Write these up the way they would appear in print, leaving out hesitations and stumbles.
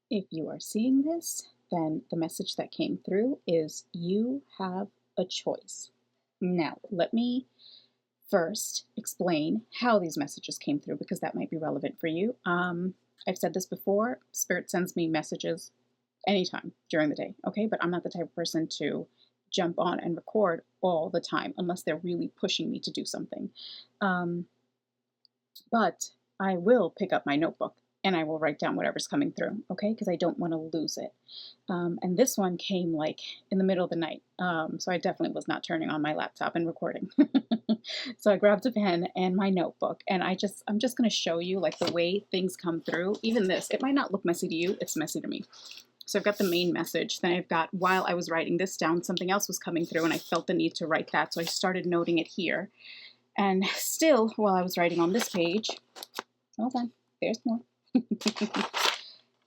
If you are seeing this, then the message that came through is you have a choice. Now, let me first explain how these messages came through because that might be relevant for you. I've said this before, Spirit sends me messages anytime during the day, okay? But I'm not the type of person to jump on and record all the time unless they're really pushing me to do something. But I will pick up my notebook and I will write down whatever's coming through, okay? Because I don't want to lose it. And this one came like in the middle of the night. So I definitely was not turning on my laptop and recording. So I grabbed a pen and my notebook and I'm just going to show you like the way things come through. Even this, it might not look messy to you. It's messy to me. So I've got the main message. Then I've got, while I was writing this down, something else was coming through and I felt the need to write that. So I started noting it here. And still, while I was writing on this page, hold on, there's more.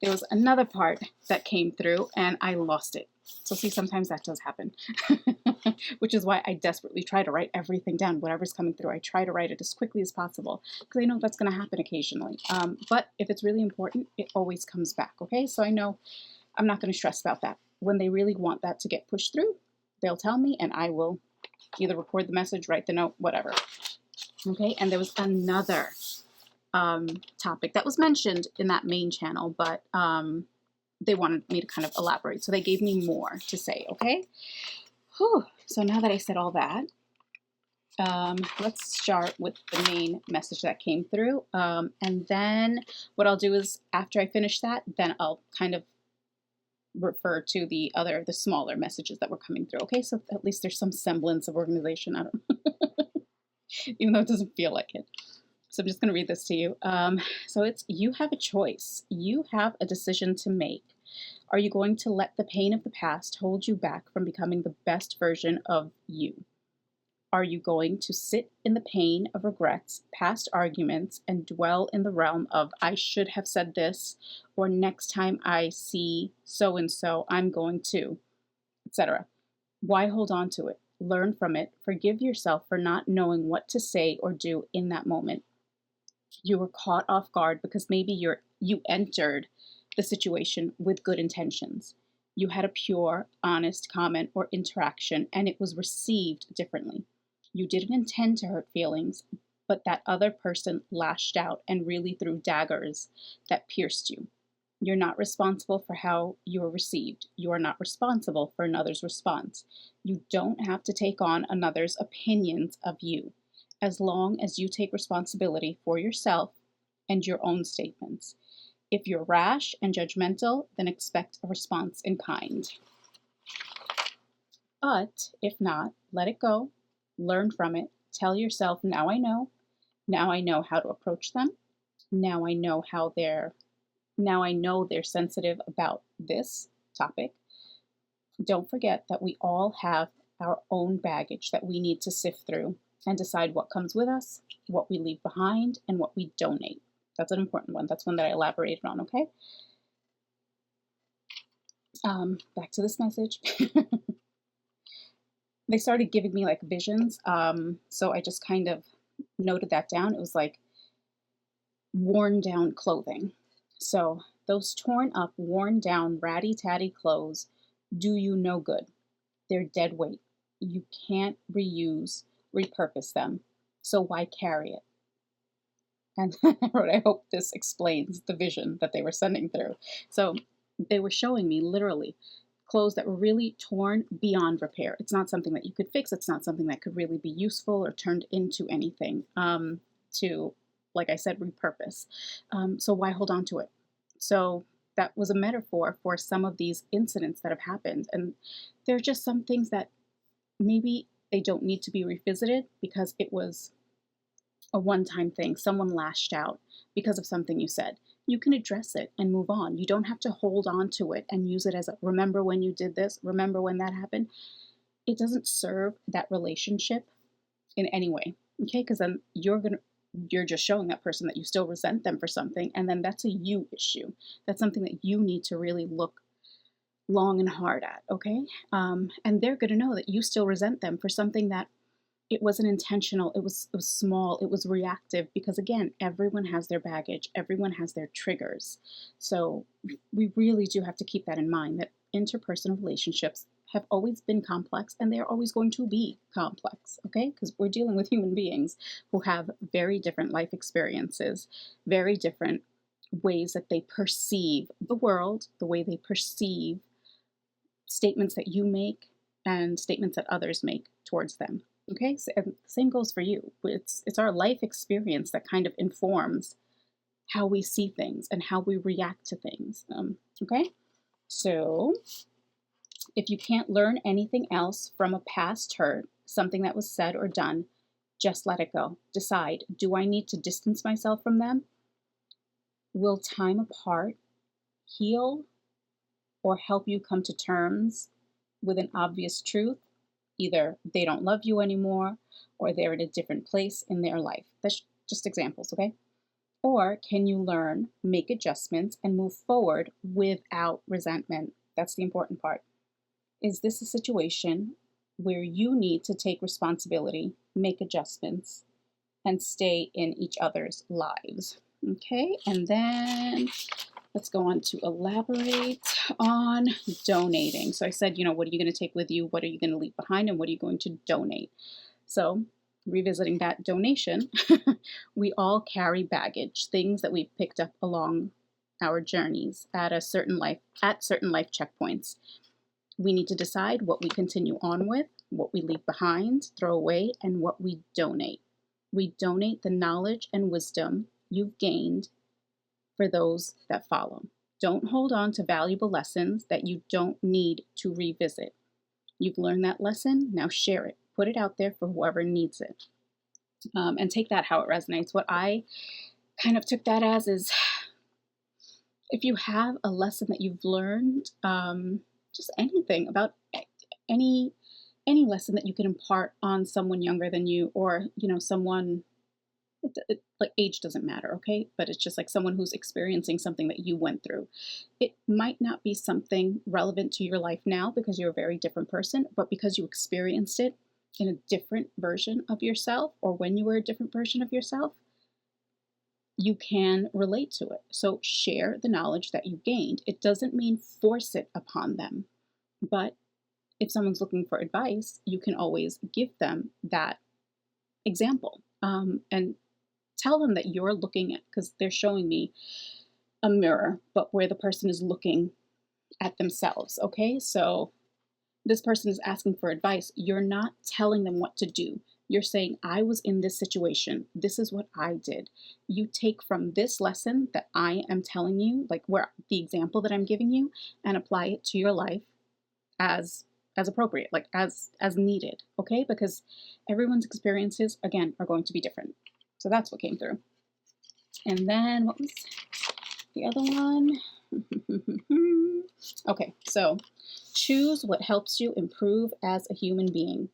There was another part that came through and I lost it. So see, sometimes that does happen, which is why I desperately try to write everything down. Whatever's coming through, I try to write it as quickly as possible because I know that's going to happen occasionally. But if it's really important, it always comes back, okay? So I know I'm not going to stress about that. When they really want that to get pushed through, they'll tell me and I will either record the message, write the note, whatever. Okay, and there was another topic that was mentioned in that main channel, but they wanted me to kind of elaborate. So they gave me more to say, okay? Whew. So now that I said all that, let's start with the main message that came through. And then what I'll do is after I finish that, then I'll kind of refer to the smaller messages that were coming through. Okay, so at least there's some semblance of organization. I don't even though it doesn't feel like it. So I'm just going to read this to you. So it's, you have a choice. You have a decision to make. Are you going to let the pain of the past hold you back from becoming the best version of you? Are you going to sit in the pain of regrets, past arguments, and dwell in the realm of I should have said this, or next time I see so-and-so, I'm going to, etc.? Why hold on to it? Learn from it. Forgive yourself for not knowing what to say or do in that moment. You were caught off guard because maybe you entered the situation with good intentions. You had a pure, honest comment or interaction, and it was received differently. You didn't intend to hurt feelings, but that other person lashed out and really threw daggers that pierced you. You're not responsible for how you are received. You are not responsible for another's response. You don't have to take on another's opinions of you, as long as you take responsibility for yourself and your own statements. If you're rash and judgmental, then expect a response in kind. But if not, let it go, learn from it, tell yourself, now I know how to approach them, now I know they're sensitive about this topic. Don't forget that we all have our own baggage that we need to sift through and decide what comes with us, what we leave behind, and what we donate. That's an important one. That's one that I elaborated on, okay? Back to this message. They started giving me like visions, so I just kind of noted that down. It was like worn down clothing. So those torn up, worn down, ratty-tatty clothes do you no good. They're dead weight. You can't repurpose them. So why carry it? And I wrote, I hope this explains the vision that they were sending through. So they were showing me literally clothes that were really torn beyond repair. It's not something that you could fix. It's not something that could really be useful or turned into anything to, like I said, repurpose. So why hold on to it? So that was a metaphor for some of these incidents that have happened. And there are just some things that maybe they don't need to be revisited because it was a one-time thing. Someone lashed out because of something you said. You can address it and move on. You don't have to hold on to it and use it as a, remember when you did this, remember when that happened. It doesn't serve that relationship in any way, okay? Because then you're just showing that person that you still resent them for something, and then that's a you issue. That's something that you need to really look long and hard at, okay? And they're going to know that you still resent them for something that it wasn't intentional. It was small. It was reactive because, again, everyone has their baggage. Everyone has their triggers. So we really do have to keep that in mind, that interpersonal relationships have always been complex and they're always going to be complex, okay? Because we're dealing with human beings who have very different life experiences, very different ways that they perceive the world, the way they perceive statements that you make and statements that others make towards them. Okay, so, and the same goes for you. It's our life experience that kind of informs how we see things and how we react to things. Okay, so if you can't learn anything else from a past hurt, something that was said or done, just let it go. Decide, do I need to distance myself from them? Will time apart heal or help you come to terms with an obvious truth? Either they don't love you anymore or they're in a different place in their life. That's just examples, okay? Or can you learn, make adjustments, and move forward without resentment? That's the important part. Is this a situation where you need to take responsibility, make adjustments, and stay in each other's lives? Okay, and then let's go on to elaborate on donating. So I said, what are you going to take with you? What are you going to leave behind? And what are you going to donate? So revisiting that donation, we all carry baggage, things that we've picked up along our journeys at certain life checkpoints. We need to decide what we continue on with, what we leave behind, throw away, and what we donate. We donate the knowledge and wisdom you've gained for those that follow. Don't hold on to valuable lessons that you don't need to revisit. You've learned that lesson, now share it. Put it out there for whoever needs it. And take that how it resonates. What I kind of took that as is, if you have a lesson that you've learned, just anything about any lesson that you can impart on someone younger than you, or someone, like age doesn't matter, okay? But it's just like someone who's experiencing something that you went through. It might not be something relevant to your life now because you're a very different person, but because you experienced it in a different version of yourself, or when you were a different version of yourself, you can relate to it. So share the knowledge that you gained. It doesn't mean force it upon them, but if someone's looking for advice, you can always give them that example, and tell them that you're looking at, because they're showing me a mirror, but where the person is looking at themselves, okay? So this person is asking for advice. You're not telling them what to do. You're saying, I was in this situation. This is what I did. You take from this lesson that I am telling you, like where the example that I'm giving you, and apply it to your life as appropriate, like as needed, okay? Because everyone's experiences, again, are going to be different. So that's what came through. And then what was the other one? Okay, so choose what helps you improve as a human being.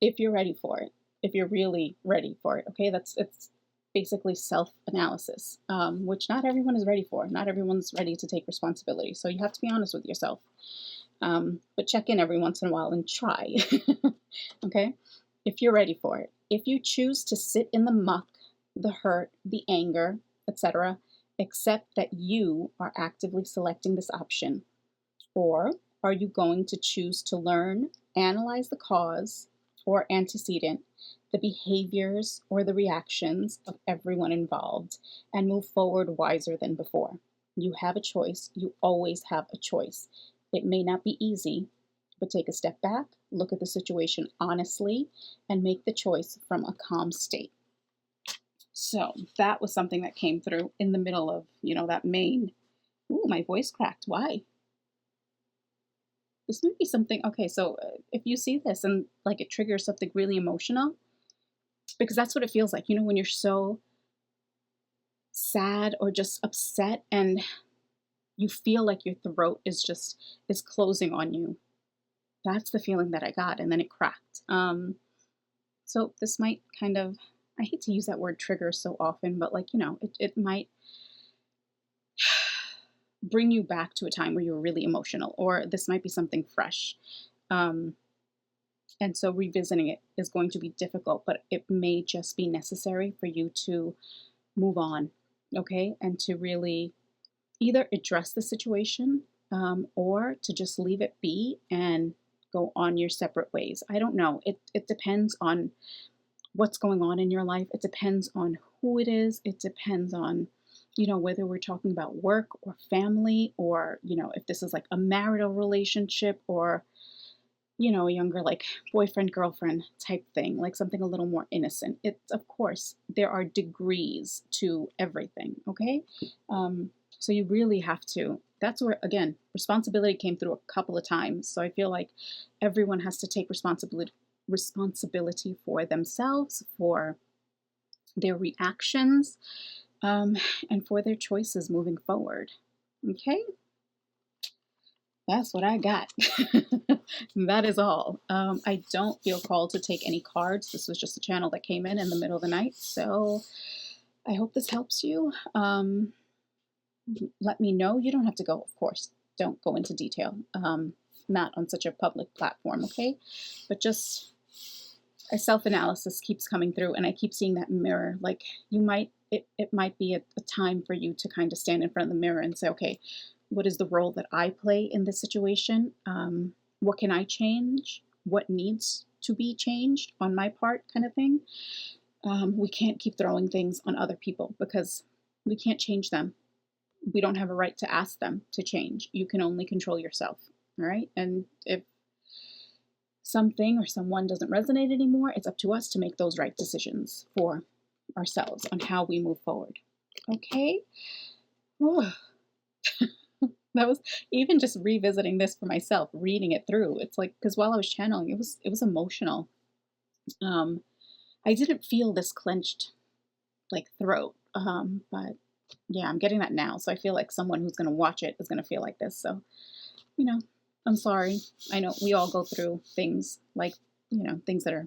If you're ready for it, if you're really ready for it, okay? It's basically self-analysis, which not everyone is ready for. Not everyone's ready to take responsibility. So you have to be honest with yourself. But check in every once in a while and try, okay? If you're ready for it. If you choose to sit in the muck, the hurt, the anger, etc., accept that you are actively selecting this option. Or are you going to choose to learn, analyze the cause or antecedent, the behaviors or the reactions of everyone involved, and move forward wiser than before? You have a choice. You always have a choice. It may not be easy, but take a step back, look at the situation honestly, and make the choice from a calm state. So that was something that came through in the middle of, that main, ooh, my voice cracked. Why? This might be something, okay, so if you see this and like it triggers something really emotional, because that's what it feels like, when you're so sad or just upset and you feel like your throat is closing on you. That's the feeling that I got, and then it cracked. So this might kind of, I hate to use that word trigger so often, but it might bring you back to a time where you were really emotional, or this might be something fresh. And so revisiting it is going to be difficult, but it may just be necessary for you to move on, okay? And to really either address the situation or to just leave it be and go on your separate ways. I don't know. It depends on what's going on in your life. It depends on who it is. It depends on, whether we're talking about work or family, or, if this is like a marital relationship, or, a younger like boyfriend, girlfriend type thing, like something a little more innocent. It's, of course, there are degrees to everything, okay? So you really have to, that's where, again, responsibility came through a couple of times. So I feel like everyone has to take responsibility for themselves, for their reactions, and for their choices moving forward. Okay? That's what I got. That is all. I don't feel called to take any cards. This was just a channel that came in the middle of the night. So I hope this helps you. Let me know. You don't have to go, of course. Don't go into detail. Not on such a public platform, okay? But just a self-analysis keeps coming through, and I keep seeing that mirror. Like it might be a time for you to kind of stand in front of the mirror and say, okay, what is the role that I play in this situation? What can I change? What needs to be changed on my part, kind of thing. We can't keep throwing things on other people because we can't change them. We don't have a right to ask them to change. You can only control yourself, all right? And if something or someone doesn't resonate anymore, it's up to us to make those right decisions for ourselves on how we move forward. Okay? Oh. That was, even just revisiting this for myself, reading it through. It's like, because while I was channeling, it was emotional. I didn't feel this clenched like throat, but yeah, I'm getting that now. So I feel like someone who's going to watch it is going to feel like this. So, I'm sorry. I know we all go through things like, things that are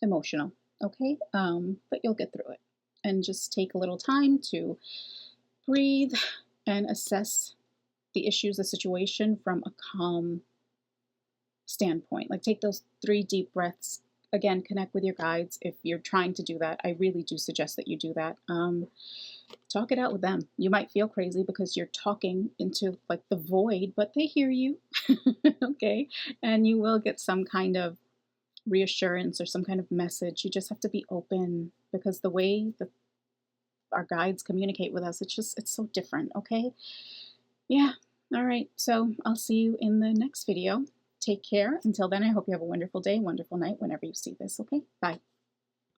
emotional. Okay. But you'll get through it, and just take a little time to breathe and assess the issues, the situation from a calm standpoint. Like take those 3 deep breaths. Again, connect with your guides. If you're trying to do that, I really do suggest that you do that. Talk it out with them. You might feel crazy because you're talking into like the void, but they hear you. Okay. And you will get some kind of reassurance or some kind of message. You just have to be open, because the way that our guides communicate with us, it's so different. Okay. Yeah. All right. So I'll see you in the next video. Take care. Until then, I hope you have a wonderful day, wonderful night whenever you see this. Okay. Bye.